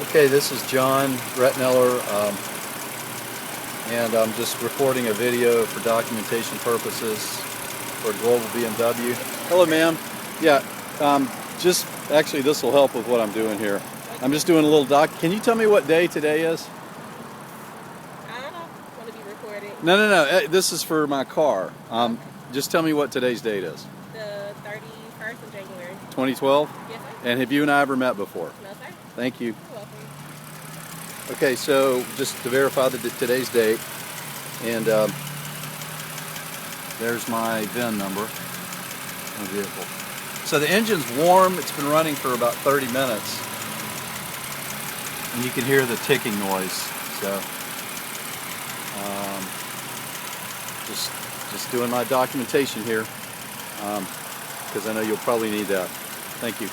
Okay, this is John Retneller, and I'm just recording a video for documentation purposes for Global BMW. Hello, ma'am. Yeah, just actually this will help with what I'm doing here. I'm just doing a little Can you tell me what day today is? I don't want to be recorded. No. This is for my car. Just tell me what today's date is. The 31st of January. 2012? Yes, sir. And have you and I ever met before? No, sir. Thank you. You're welcome. Okay, so just to verify today's date, and there's my VIN number on the vehicle. So the engine's warm. It's been running for about 30 minutes, and you can hear the ticking noise. So just doing my documentation here, because I know you'll probably need that. Thank you.